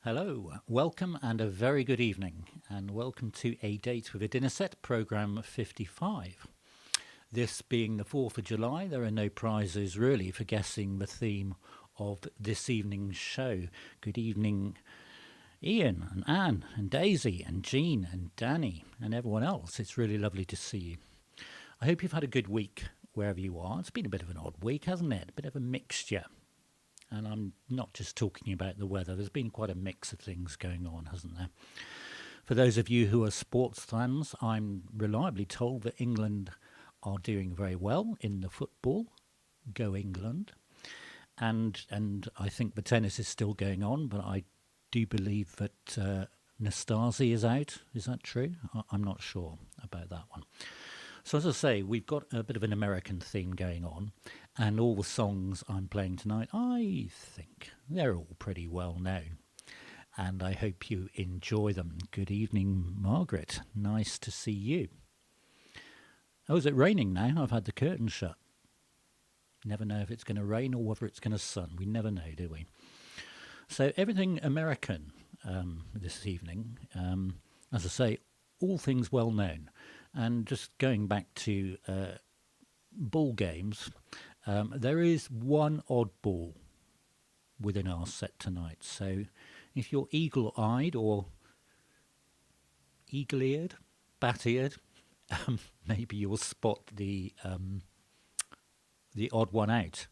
Hello, welcome and a very good evening, and welcome to A Date with a Dinner Set, programme 55. This being the 4th of July, there are no prizes really for guessing the theme of this evening's show. Good evening, Ian and Anne and Daisy and Jean and Danny and everyone else. It's really lovely to see you. I hope you've had a good week wherever you are. It's been a bit of an odd week, hasn't it? A bit of a mixture. And I'm not just talking about the weather. There's been quite a mix of things going on, hasn't there? For those of you who are sports fans, I'm reliably told that England are doing very well in the football. Go England. And I think the tennis is still going on, but I do believe that Nastasi is out. Is that true? I'm not sure about that one. So as I say, we've got a bit of an American theme going on, and all the songs I'm playing tonight, I think they're all pretty well known, and I hope you enjoy them. Good evening, Margaret. Nice to see you. Oh, is it raining now? I've had the curtain shut. Never know if it's going to rain or whether it's going to sun. We never know, do we? So everything American this evening, as I say, all things well known. And just going back to ball games, there is one oddball within our set tonight. So if you're eagle-eyed or eagle-eared, bat-eared, maybe you'll spot the odd one out.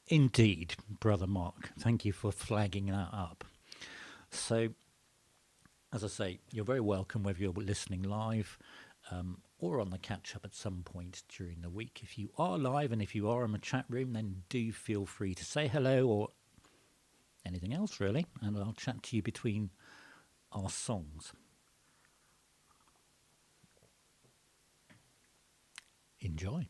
Indeed, Brother Mark. Thank you for flagging that up. So, as I say, you're very welcome whether you're listening live or on the catch-up at some point during the week. If you are live and if you are in the chat room, then do feel free to say hello or anything else, really, and I'll chat to you between our songs. Enjoy.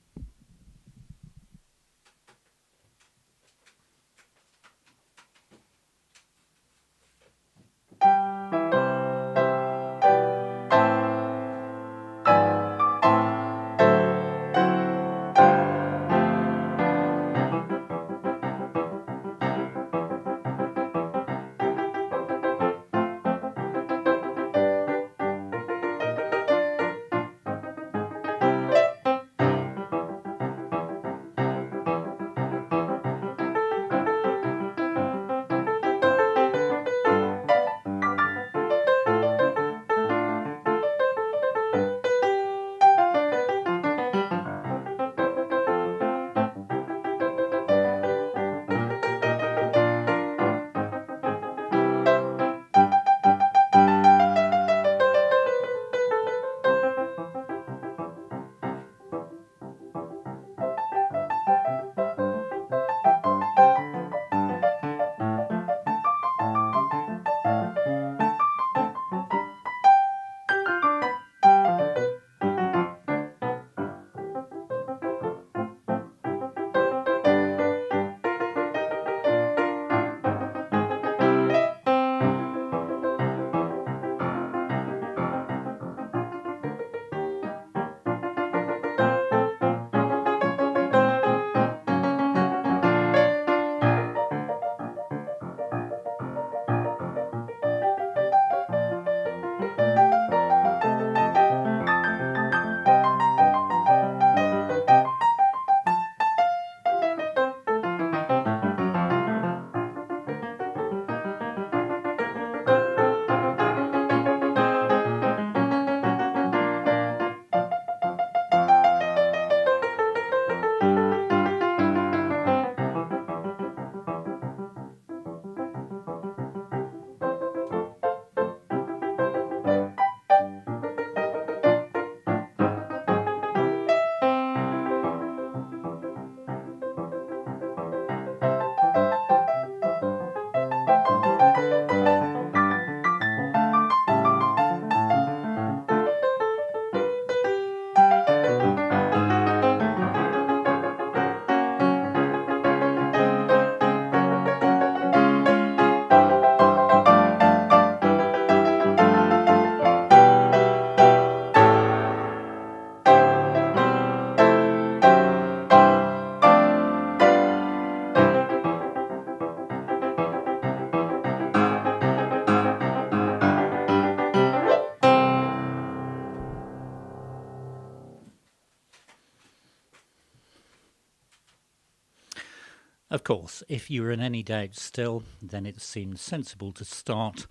Of course, if you were in any doubt still, then it seemed sensible to start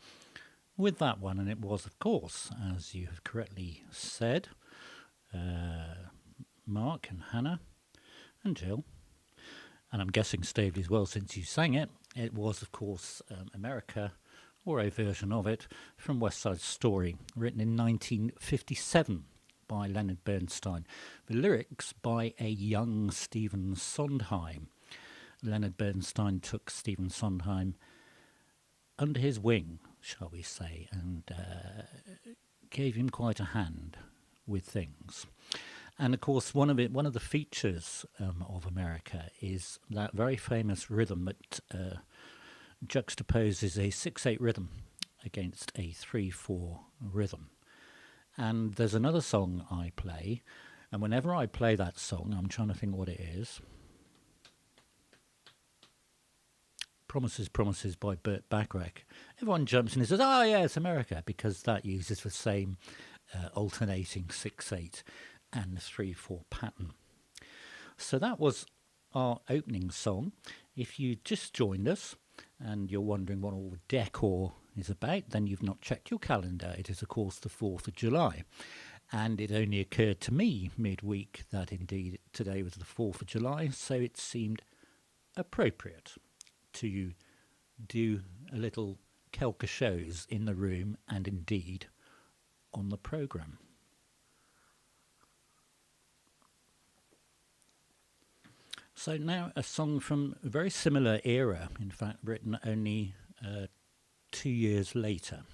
with that one, and it was, of course, as you have correctly said, Mark and Hannah and Jill, and I'm guessing Stavely as well since you sang it. It was, of course, America, or a version of it, from West Side Story, written in 1957 by Leonard Bernstein. The lyrics by a young Stephen Sondheim. Leonard Bernstein took Stephen Sondheim under his wing, shall we say, and gave him quite a hand with things. And of course, one of the features of America is that very famous rhythm that juxtaposes a 6/8 rhythm against a 3/4 rhythm. And there's another song I play, and whenever I play that song, I'm trying to think what it is. Promises, Promises by Burt Bacharach. Everyone jumps in and says, oh yeah, it's America, because that uses the same alternating 6/8 and 3/4 pattern. So that was our opening song. If you just joined us and you're wondering what all the decor is about, then you've not checked your calendar. It is, of course, the 4th of July. And it only occurred to me midweek that indeed today was the 4th of July, so it seemed appropriate to do a little quelques shows in the room and indeed on the programme. So now a song from a very similar era, in fact written only 2 years later.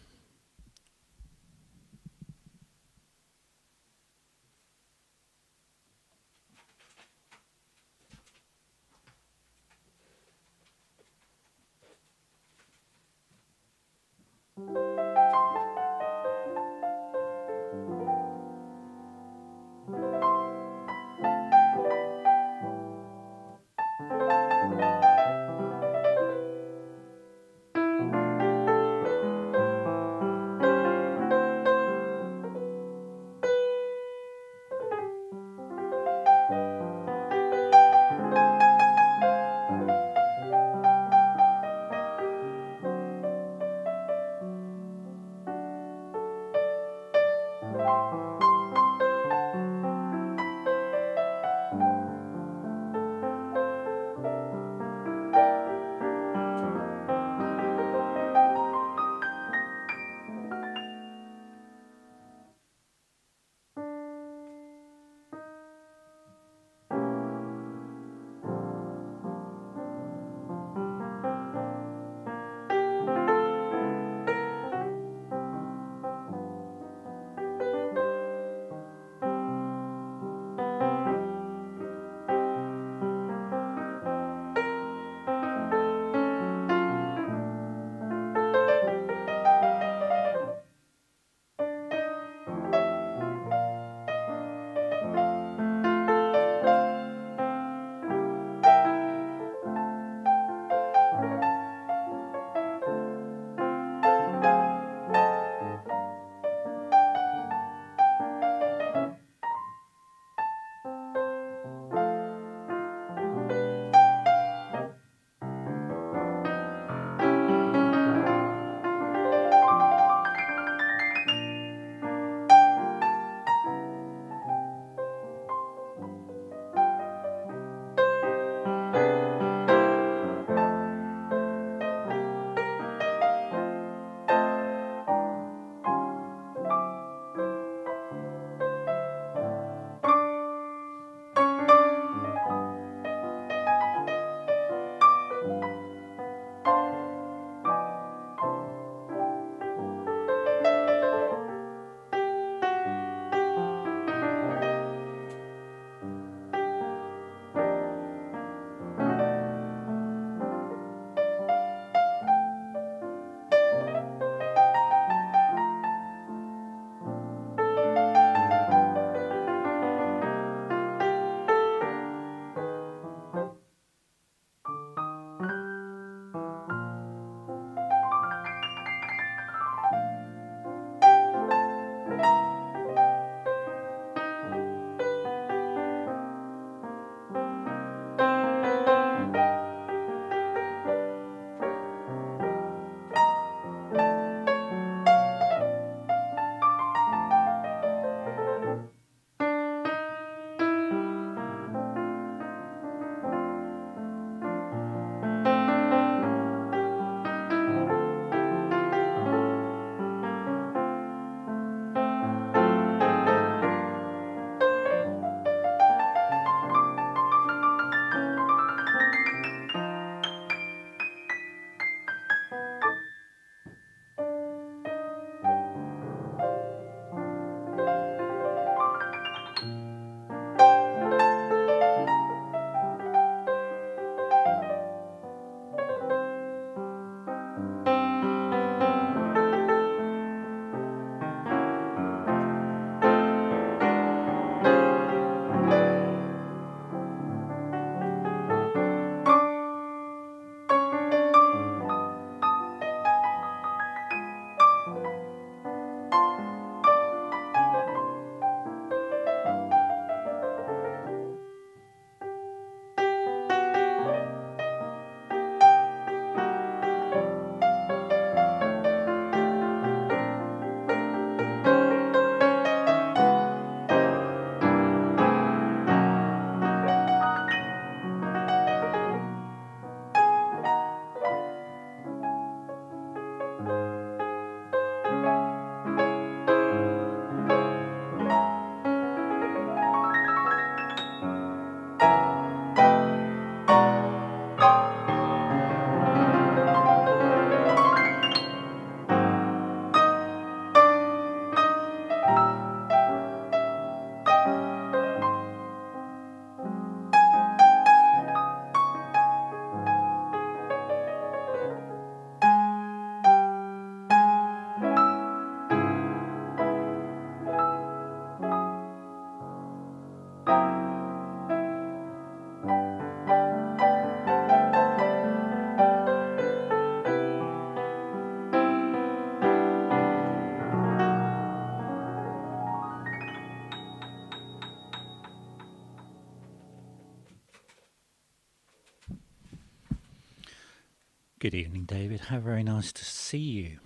Good evening, David. How very nice to see you.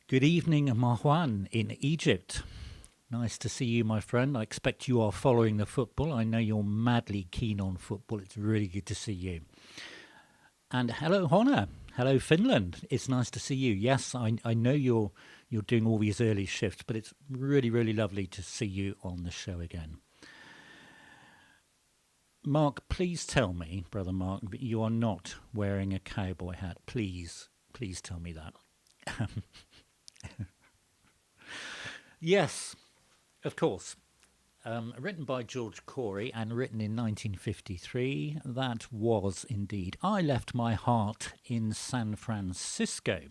Good evening, Marwan in Egypt. Nice to see you, my friend. I expect you are following the football. I know you're madly keen on football. It's really good to see you. And hello, Honna. Hello, Finland. It's nice to see you. Yes, I know you're doing all these early shifts, but it's really, really lovely to see you on the show again. Mark, please tell me, Brother Mark, that you are not wearing a cowboy hat. Please tell me that. Yes, of course. Written by George Cory and written in 1953. That was indeed I Left My Heart in San Francisco.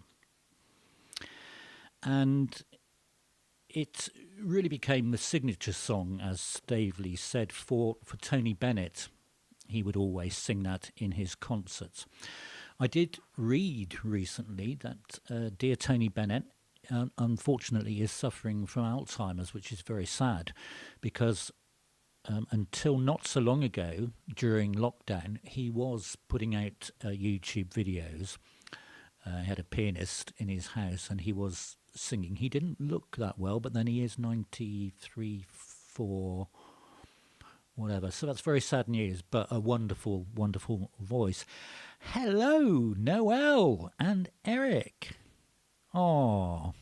And it really became the signature song, as Stavely said, for Tony Bennett. He would always sing that in his concerts. I did read recently that dear Tony Bennett, unfortunately, is suffering from Alzheimer's, which is very sad, because until not so long ago, during lockdown, he was putting out YouTube videos. He had a pianist in his house, and he was singing. He didn't look that well, but then he is 93, 4, whatever. So that's very sad news, but a wonderful, wonderful voice. Hello, Noel and Eric. Oh,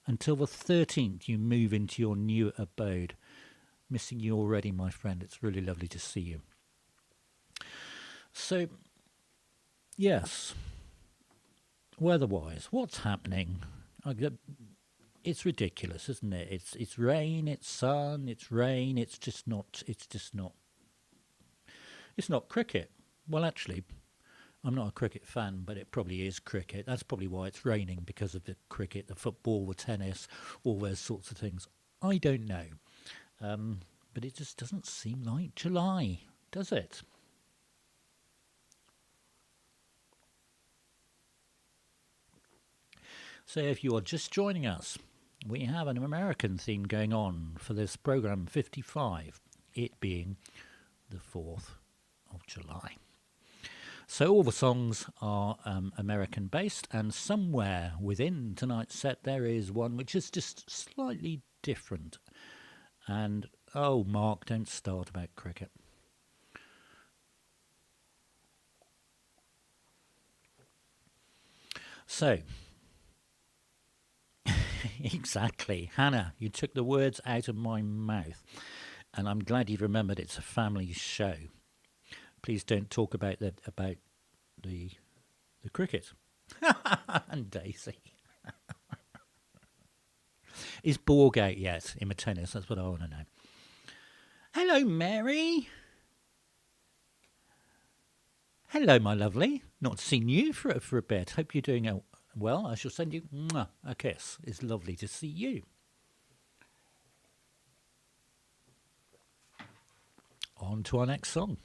until the 13th you move into your new abode. Missing you already, my friend. It's really lovely to see you. So, yes, weather-wise, what's happening? It's ridiculous, isn't it? It's rain, it's sun, it's rain. It's not cricket. Well, actually, I'm not a cricket fan, but it probably is cricket. That's probably why it's raining, because of the cricket, the football, the tennis, all those sorts of things. I don't know. But it just doesn't seem like July, does it? So if you are just joining us, we have an American theme going on for this program 55, it being the 4th of July. So all the songs are American based, and somewhere within tonight's set there is one which is just slightly different. And oh, Mark, don't start about cricket. So exactly, Hannah, you took the words out of my mouth, and I'm glad you've remembered it's a family show. Please don't talk about the cricket. And Daisy. Is Borg out yet in the tennis? That's what I want to know. Hello, Mary. Hello, my lovely. Not seen you for a bit. Hope you're doing well. I shall send you a kiss. It's lovely to see you. On to our next song.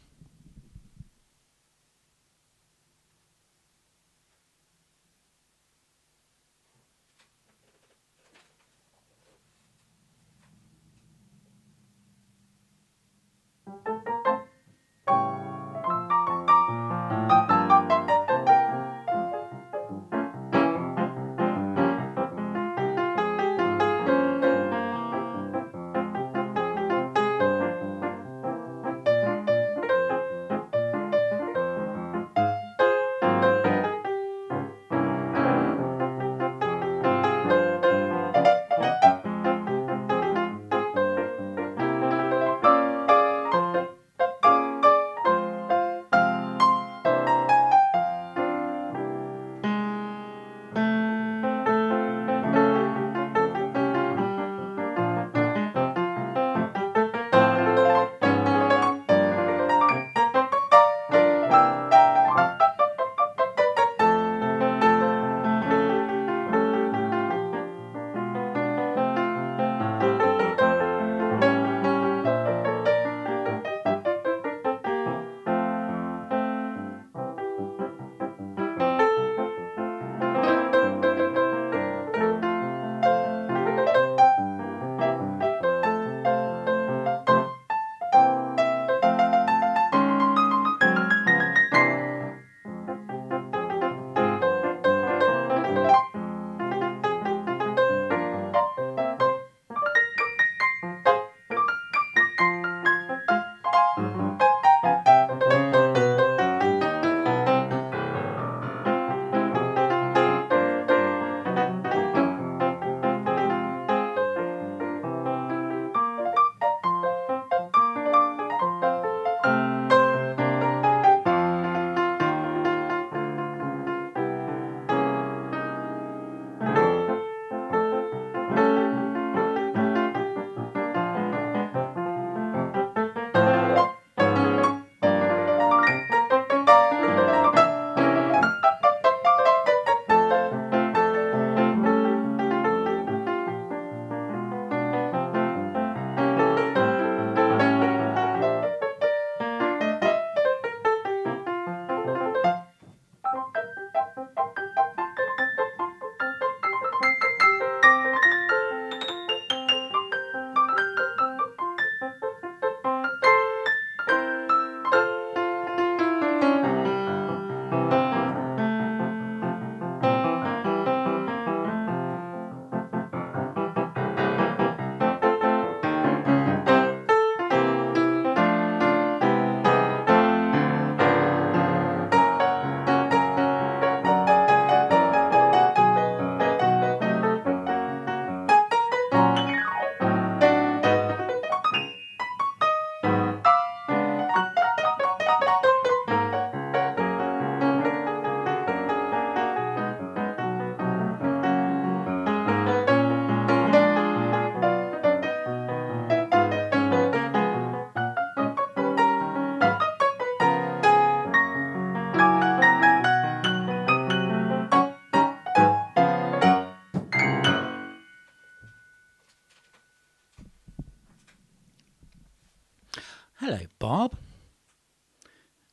Barb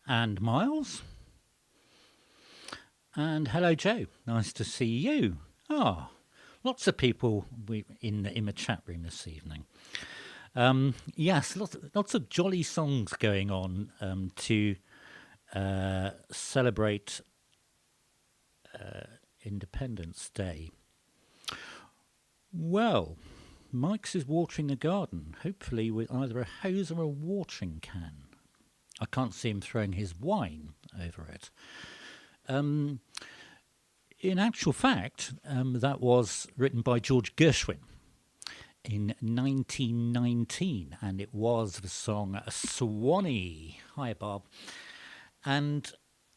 and Miles. And hello, Joe. Nice to see you. Lots of people in the chat room this evening. Yes, lots of jolly songs going on to celebrate Independence Day. Well, Mike's is watering the garden, hopefully with either a hose or a watering can. I can't see him throwing his wine over it. In actual fact, that was written by George Gershwin in 1919, and it was the song Swannee. Hi, Bob. And,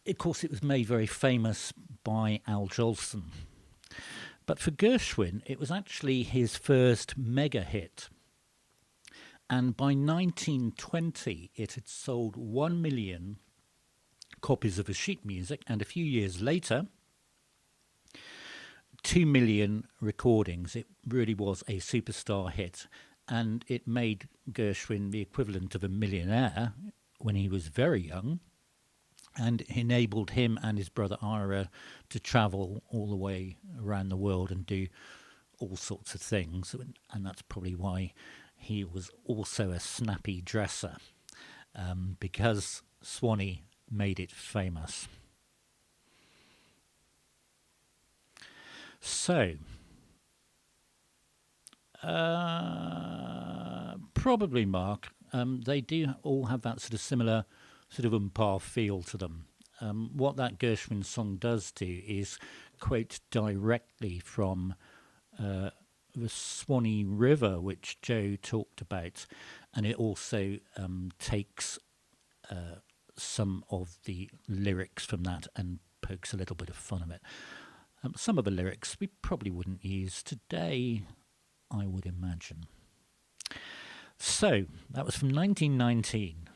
of course, it was made very famous by Al Jolson. But for Gershwin, it was actually his first mega hit. And by 1920, it had sold 1 million copies of his sheet music, and a few years later, 2 million recordings. It really was a superstar hit, and it made Gershwin the equivalent of a millionaire when he was very young, and enabled him and his brother Ira to travel all the way around the world and do all sorts of things. And that's probably why he was also a snappy dresser, because Swannee made it famous. So, probably, Mark, they do all have that sort of similar sort of umpire feel to them. What that Gershwin song does do is quote directly from the Swannee River, which Joe talked about, and it also takes some of the lyrics from that and pokes a little bit of fun of it. Some of the lyrics we probably wouldn't use today, I would imagine. So, that was from 1919,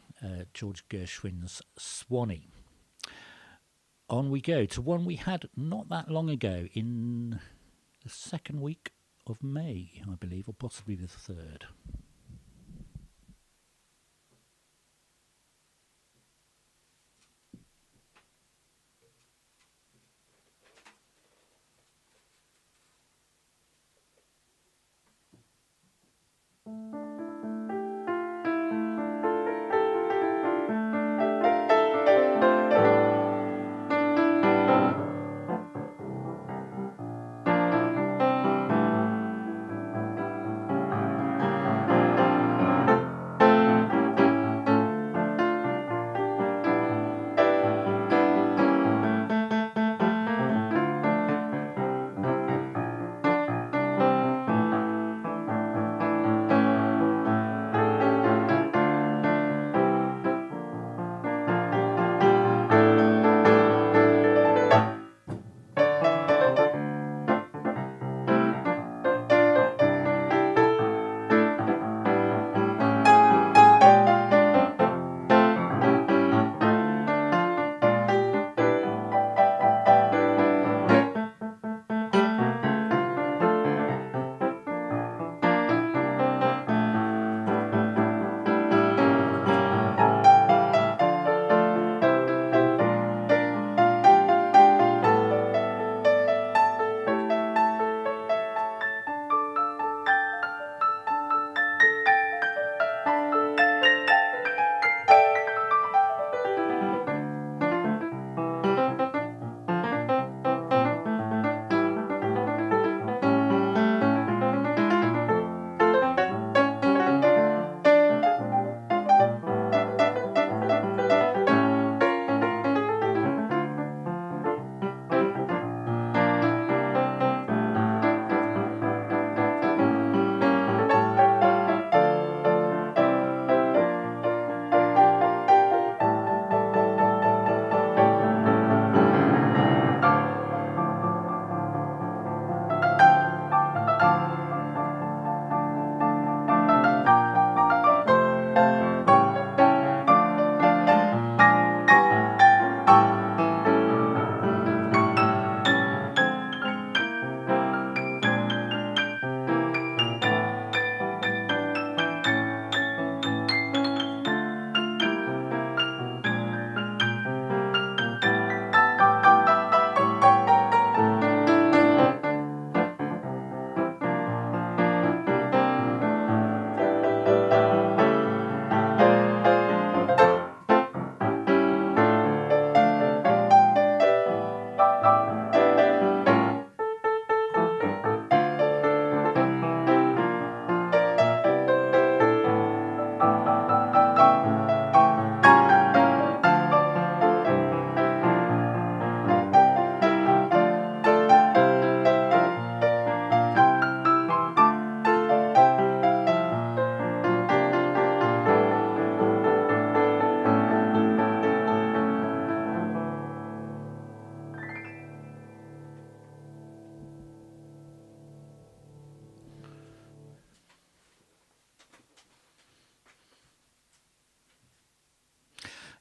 George Gershwin's Swannee. On we go to one we had not that long ago, in the second week of May, I believe, or possibly the third.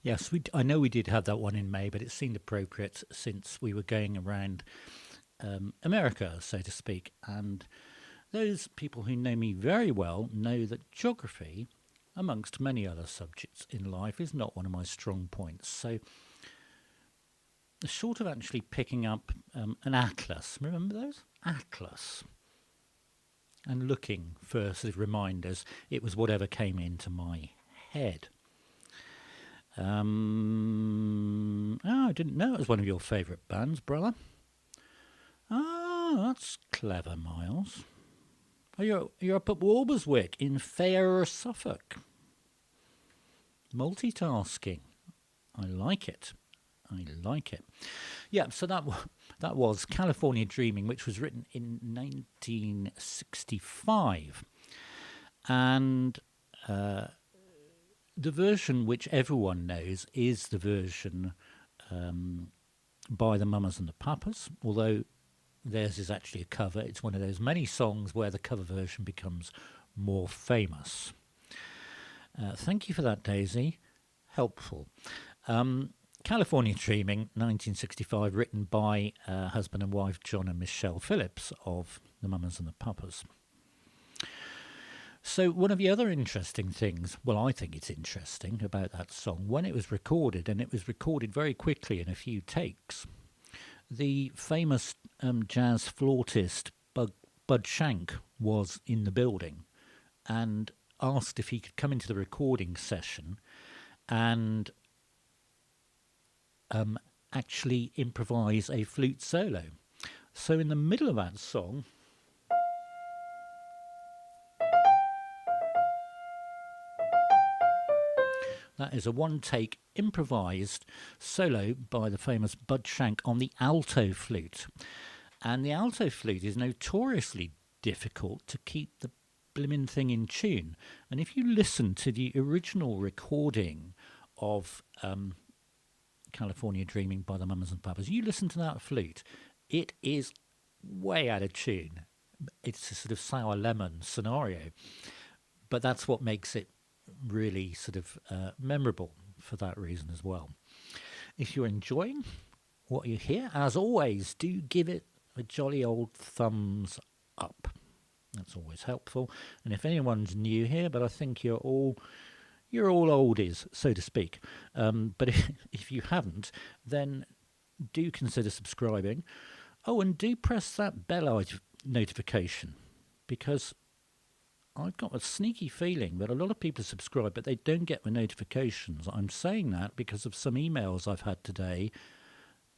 Yes, I know we did have that one in May, but it seemed appropriate since we were going around America, so to speak. And those people who know me very well know that geography, amongst many other subjects in life, is not one of my strong points. So, short of actually picking up an atlas, remember those? Atlas. And looking for sort of reminders, it was whatever came into my head. I didn't know it was one of your favourite bands, brother. That's clever, Miles. Oh, you're up at Walberswick in fair Suffolk. Multitasking. I like it. Yeah, so that was California Dreaming, which was written in 1965. And the version which everyone knows is the version by the Mamas and the Papas, although theirs is actually a cover. It's one of those many songs where the cover version becomes more famous. Thank you for that, Daisy. Helpful. California Dreaming, 1965, written by husband and wife John and Michelle Phillips of the Mamas and the Papas. So one of the other interesting things, well, I think it's interesting about that song, when it was recorded, and it was recorded very quickly in a few takes, the famous jazz flautist Bud Shank was in the building and asked if he could come into the recording session and actually improvise a flute solo. So in the middle of that song, that is a one-take improvised solo by the famous Bud Shank on the alto flute. And the alto flute is notoriously difficult to keep the blimmin' thing in tune. And if you listen to the original recording of California Dreaming by the Mamas and Papas, you listen to that flute, it is way out of tune. It's a sort of sour lemon scenario. But that's what makes it really sort of memorable for that reason as well. If you're enjoying what you hear, as always, do give it a jolly old thumbs up. That's always helpful. And if anyone's new here, but I think you're all oldies, so to speak. But if you haven't, then do consider subscribing. Oh, and do press that bell notification, because I've got a sneaky feeling that a lot of people subscribe, but they don't get the notifications. I'm saying that because of some emails I've had today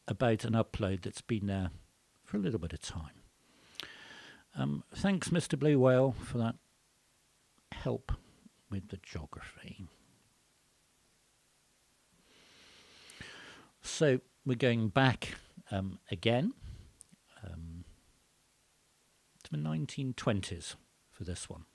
about an upload that's been there for a little bit of time. Thanks, Mr. Blue Whale, for that help with the geography. So we're going back again to the 1920s for this one.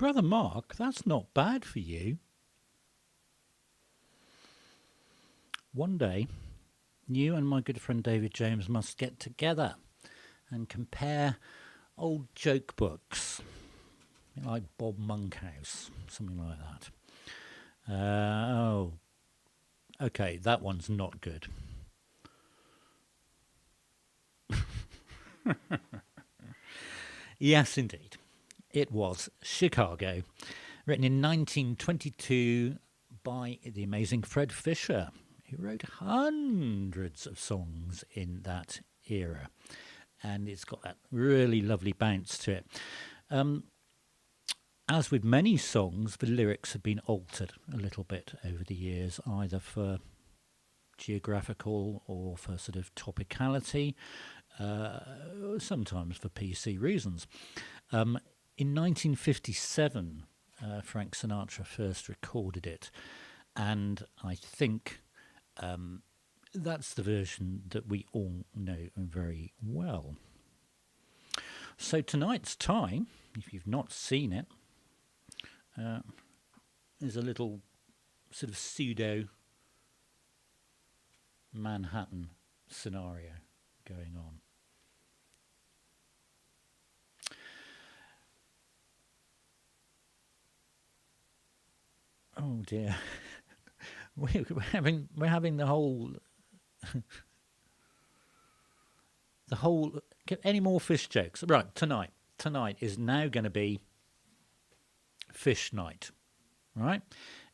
Brother Mark, that's not bad for you. One day, you and my good friend David James must get together and compare old joke books, like Bob Monkhouse, something like that. Okay, that one's not good. Yes, indeed. It was Chicago, written in 1922 by the amazing Fred Fisher, who wrote hundreds of songs in that era. And it's got that really lovely bounce to it. As with many songs, the lyrics have been altered a little bit over the years, either for geographical or for sort of topicality, sometimes for PC reasons. In 1957, Frank Sinatra first recorded it, and I think that's the version that we all know very well. So tonight's time, if you've not seen it, is a little sort of pseudo Manhattan scenario going on. Oh dear. We're having the whole any more fish jokes? Right, tonight is now going to be fish night. Right?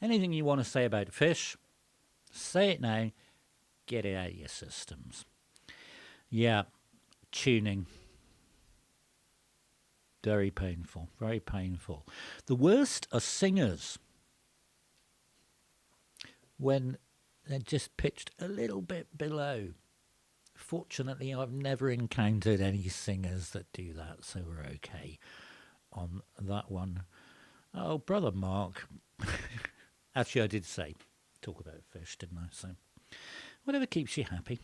Anything you want to say about fish, say it now. Get it out of your systems. Yeah, tuning. Very painful, very painful. The worst are singers. When they're just pitched a little bit below. Fortunately, I've never encountered any singers that do that, so we're okay on that one. Oh, Brother Mark. Actually, I did say talk about fish, didn't I? So whatever keeps you happy.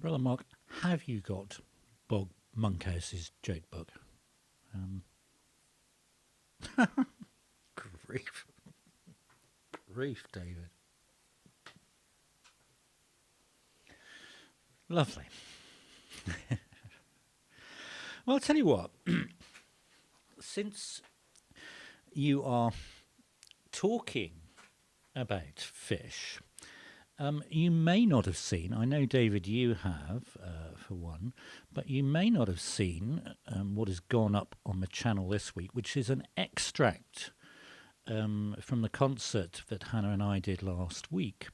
Brother Mark, have you got Bob Monkhouse's joke book? Um, grief. Grief, David. Lovely. Well, I'll tell you what. Since you are talking about fish, you may not have seen, I know, David, you have, for one, but you may not have seen what has gone up on the channel this week, which is an extract from the concert that Hannah and I did last week.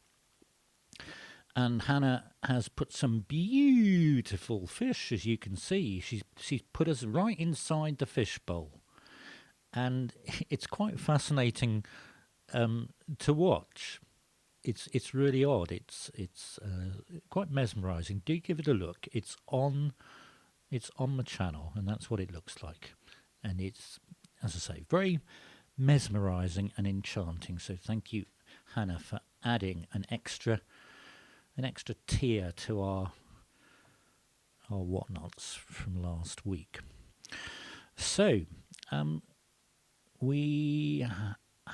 And Hannah has put some beautiful fish, as you can see. She's put us right inside the fish bowl. And it's quite fascinating to watch. It's really odd. It's quite mesmerising. Do give it a look. It's on the channel, and that's what it looks like. And it's, as I say, very mesmerising and enchanting. So thank you, Hannah, for adding an extra tier to our whatnots from last week. So we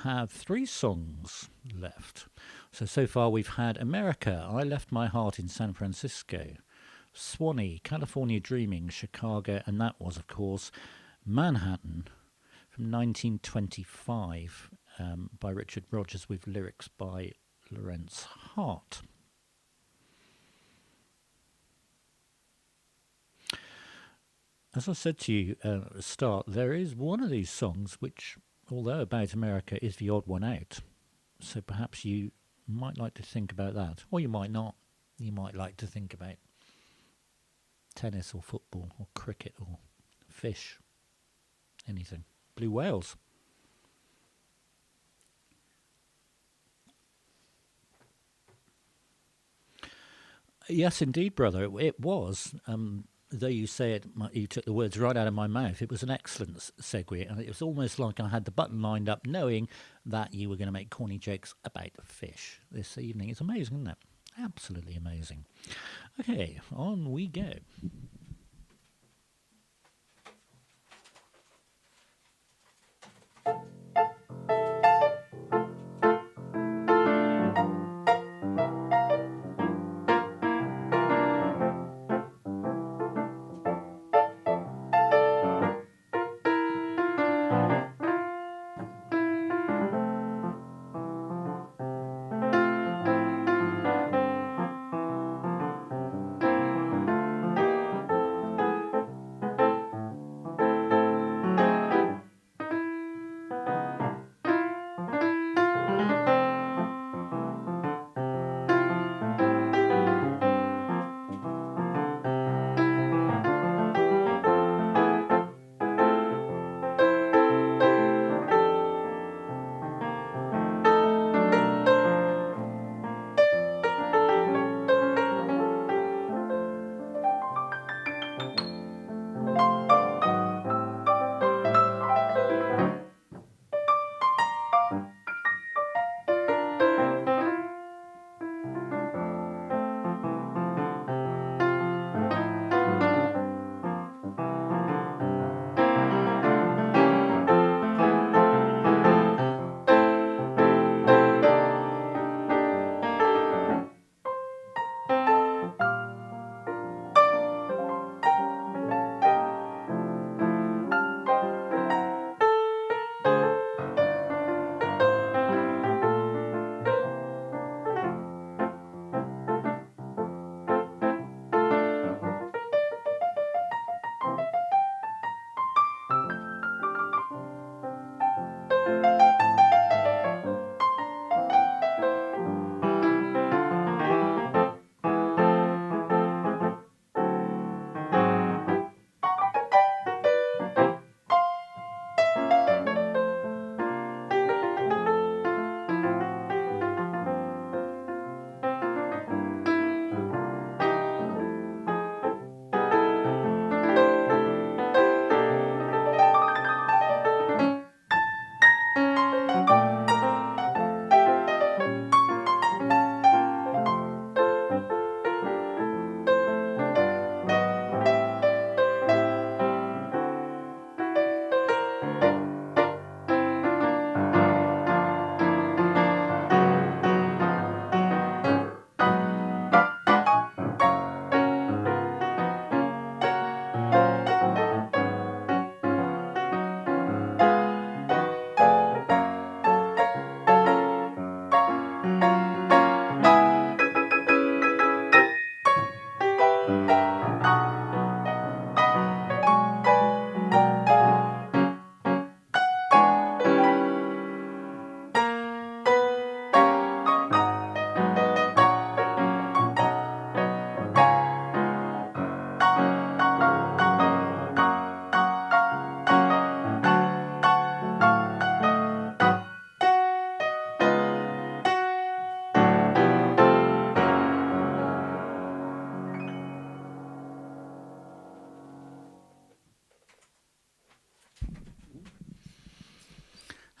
have 3 songs left. So far we've had America, I Left My Heart in San Francisco, Swannee, California Dreaming, Chicago, and that was, of course, Manhattan from 1925 by Richard Rodgers with lyrics by Lawrence Hart. As I said to you at the start, there is one of these songs which, although about America, is the odd one out. So perhaps you might like to think about that. Or you might not. You might like to think about tennis or football or cricket or fish. Anything. Blue whales. Yes, indeed, brother. It was. Though you say it, you took the words right out of my mouth. It was an excellent segue, and it was almost like I had the button lined up, knowing that you were going to make corny jokes about fish this evening. It's amazing, isn't it? Absolutely amazing. Okay, on we go.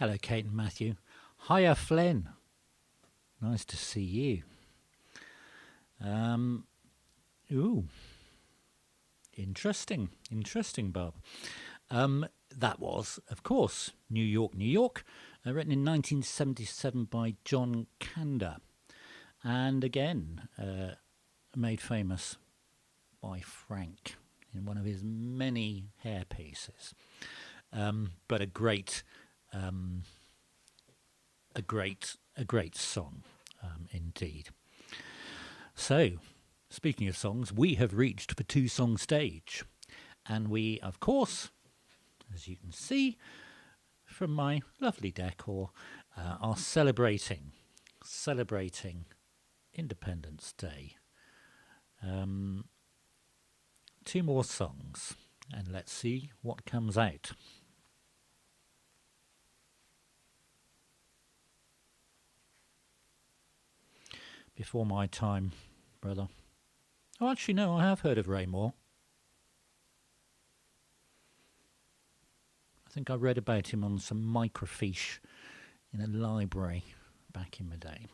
Hello, Kate and Matthew. Hiya, Flynn. Nice to see you. Ooh, interesting, Bob. That was, of course, New York, New York, written in 1977 by John Kander, and again made famous by Frank in one of his many hairpieces. But a great song indeed. So, speaking of songs, we have reached the two-song stage, and we, of course, as you can see from my lovely decor, are celebrating Independence Day. Two more songs, and let's see what comes out. Before my time, brother. Oh, actually, no, I have heard of Ray Moore. I think I read about him on some microfiche in a library back in the day.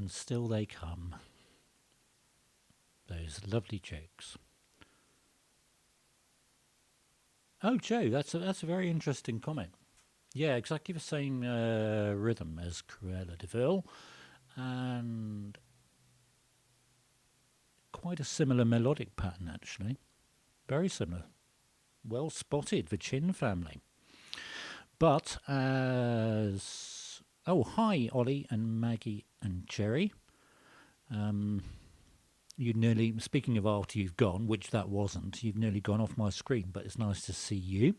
and still they come. Those lovely jokes. Oh, Joe, that's a very interesting comment. Yeah, exactly the same rhythm as Cruella de Vil, and quite a similar melodic pattern, actually. Very similar. Well spotted, the Chin family. But as... Oh, hi, Ollie and Maggie and Jerry. You nearly, speaking of after you've gone, which that wasn't, you've nearly gone off my screen, but it's nice to see you.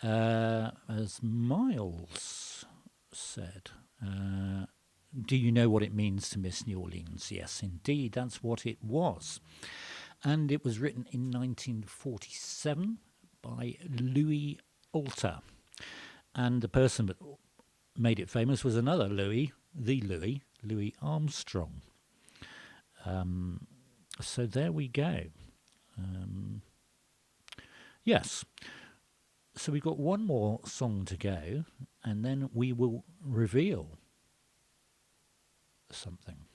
As Miles said, do you know what it means to miss New Orleans? Yes, indeed, that's what it was. And it was written in 1947 by Louis Alter. And the person that made it famous was another Louis, Louis Armstrong. So there we go. Yes. So we've got one more song to go, and then we will reveal something.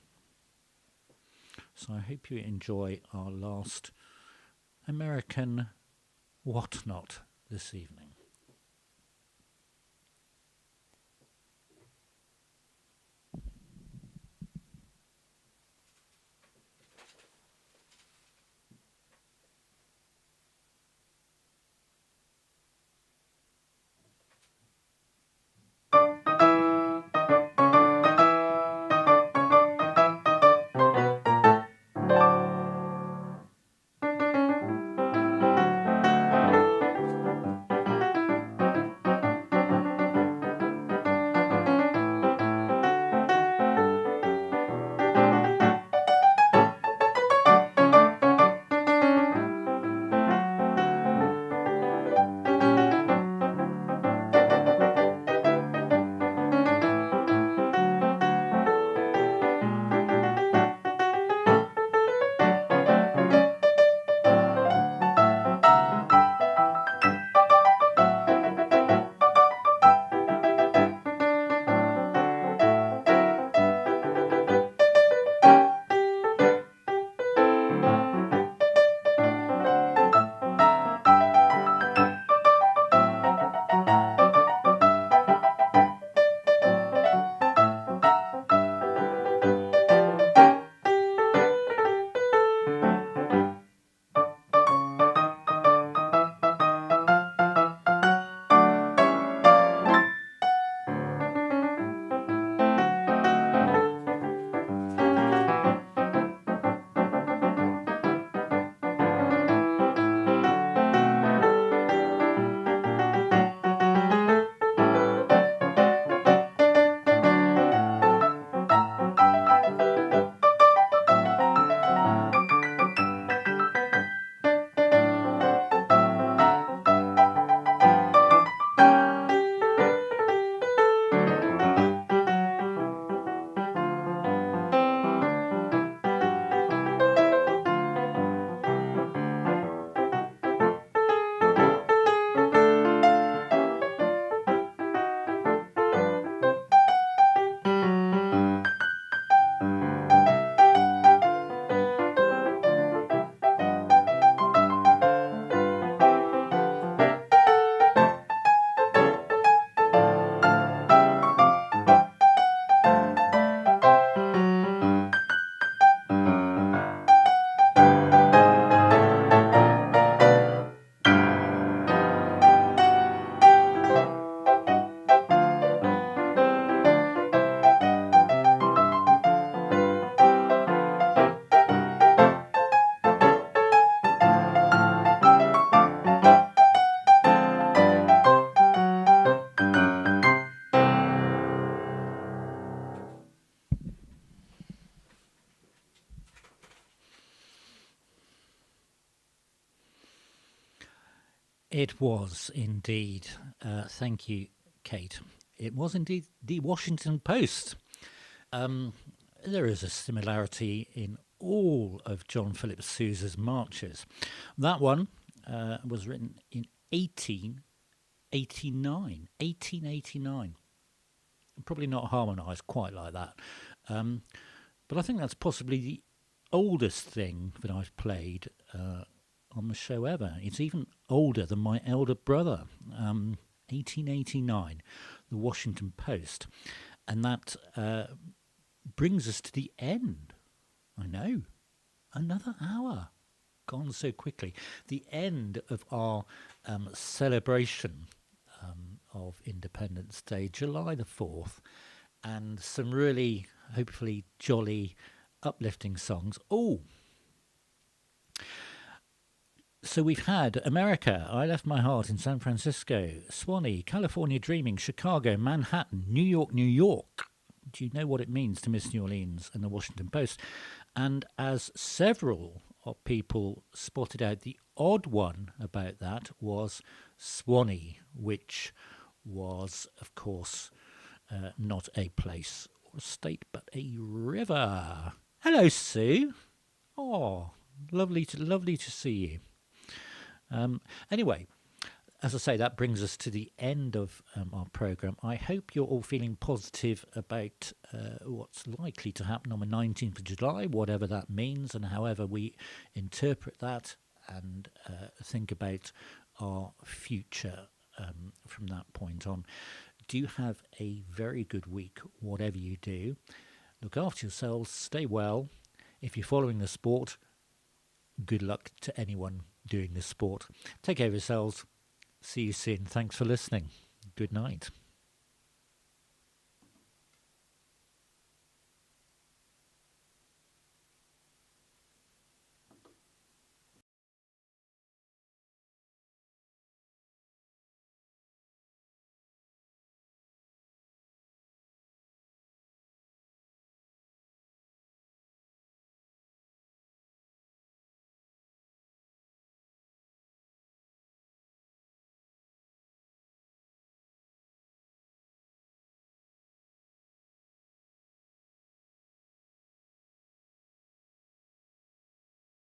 So I hope you enjoy our last American whatnot this evening. It was indeed. Thank you, Kate. It was indeed the Washington Post. There is a similarity in all of John Phillips Sousa's marches. That one was written in 1889. Probably not harmonised quite like that. But I think that's possibly the oldest thing that I've played on the show ever. It's even older than my elder brother, 1889, the Washington Post. And that brings us to the end. I know, another hour gone so quickly. The end of our celebration of Independence Day, July the 4th, and some really, hopefully, jolly, uplifting songs. Oh, so we've had America, I Left My Heart in San Francisco, Swannee, California Dreaming, Chicago, Manhattan, New York, New York. Do you know what it means to miss New Orleans and the Washington Post? And as several of people spotted out, the odd one about that was Swannee, which was, of course, not a place or a state, but a river. Hello, Sue. Oh, lovely to see you. Anyway, as I say, that brings us to the end of our programme. I hope you're all feeling positive about what's likely to happen on the 19th of July, whatever that means, and however we interpret that and think about our future from that point on. Do have a very good week, whatever you do. Look after yourselves, stay well. If you're following the sport, good luck to anyone doing this sport. Take care of yourselves. See you soon. Thanks for listening. Good night.